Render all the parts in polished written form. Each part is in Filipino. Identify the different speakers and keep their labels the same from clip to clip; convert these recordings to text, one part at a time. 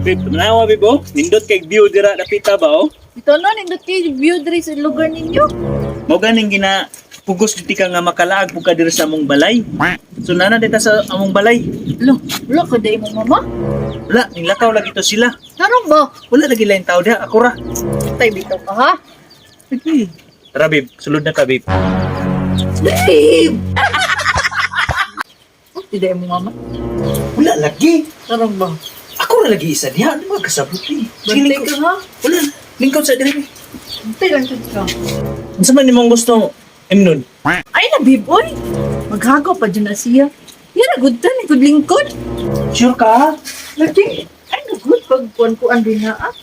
Speaker 1: Babe, tanawa babe oh. Nindot kay view dira dapita ba oh.
Speaker 2: Ito no, nindot kayo view diri sa lugar ninyo.
Speaker 1: Mao ganing gina pugos diti ka nga makalaag pug ka diri sa among balay. So nana dita sa among balay.
Speaker 2: Lo, wala ka day mo mama?
Speaker 1: Wala, nilakaw lagi to sila.
Speaker 2: Tarong ba?
Speaker 1: Wala lagi lain tao diha, ako ra.
Speaker 2: Tay bitaw ka ha?
Speaker 1: Sige. Tara babe, sulod na ka babe.
Speaker 2: Babe! Oh, tidak mo mama?
Speaker 1: Wala lagi.
Speaker 2: Tarong ba?
Speaker 1: Ako ra lagi isa diha, ano mga kasabot ni?
Speaker 2: Bantay ka ha?
Speaker 1: Wala, lingkod sa diri.
Speaker 2: Bantay lang ka.
Speaker 1: Unsa man nimong gusto imnon?
Speaker 2: Ay na babe, oy! Maghagaw pa dyan na siya. Yan na good tan, good lingkod.
Speaker 1: Sure ka?
Speaker 2: Lagi, ay na good pagkuan-kuan din na ah.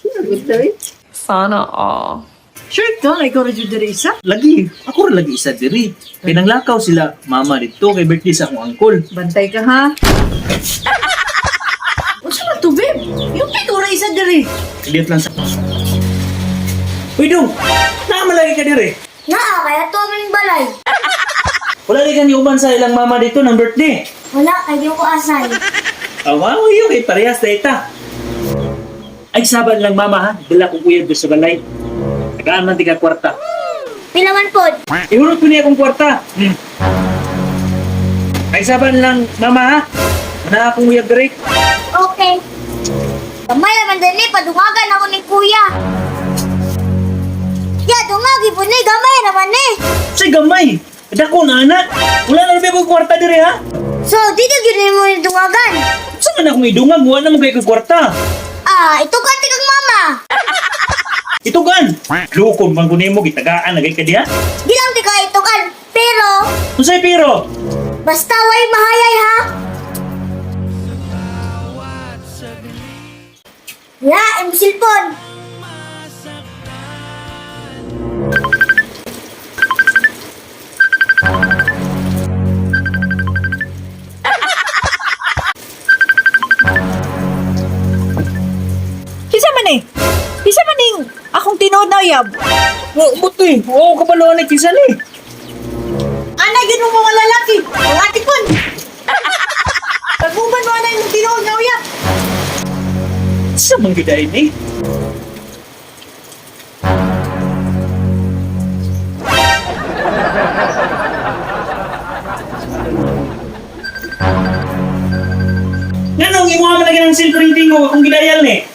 Speaker 2: Yan na good tayo.
Speaker 3: Sana all.
Speaker 2: Sure ka, na ikaw radyo diri isa?
Speaker 1: Lagi, ako ra lagi isa diri. Pinanglakaw sila mama dito kay birthday sa akong uncle.
Speaker 2: Bantay ka ha? Unsa man to babe? Yung ikaw ra isa diri.
Speaker 1: Lihat lang sa... Uy dong, naman lagi ka diri.
Speaker 4: Naa, kaya to aming balay.
Speaker 1: Wala lagi kang iuban sa ilang mama dito ng birthday.
Speaker 4: Wala, kaya ko asay.
Speaker 1: Awa, yun kay parehas na ita. Ay, saban lang mama ha, dala kong kuya doon sa balay. Nagaan man tiga kwarta.
Speaker 4: Pilaman pod.
Speaker 1: Ihurot ko niya akong kwarta. Ay, saban lang mama ha. Mana akong kuya break.
Speaker 4: Okay. Kamay naman dali, padungagan ako ni kuya. Ya, dungagi po ni, gamay naman ni.
Speaker 1: Say gamay. Dako na anak. Wala na namin akong kwarta diri ha.
Speaker 4: So, dito gini mo ni dungagan.
Speaker 1: Saan man akong idungag? Wala na mo kayo kwarta.
Speaker 4: Ah, ito ka tikang mama.
Speaker 1: Ito gan. Lukon bang kunin mo, gitagaan na ka diha.
Speaker 4: Di lang tika ito kan. Pero,
Speaker 1: Usay pero.
Speaker 4: basta way mahayay ha. Ya, im silpon.
Speaker 2: Kisa man eh. Kisa man ning akong tinuod na uyab.
Speaker 1: Buto eh. Oo, kapaluan ni Kisan eh.
Speaker 2: Ana yun mo mga lalaki. Mga tikon. Taguban mo na yung tinuod na uyab.
Speaker 1: Sa mga gidain eh. Nanong imo man lagi ng silver tingo akong gidayal ni.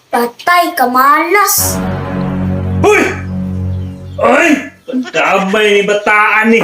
Speaker 4: Tatay, kamalas.
Speaker 1: Hoy! Ay! Damay ni bataan ni.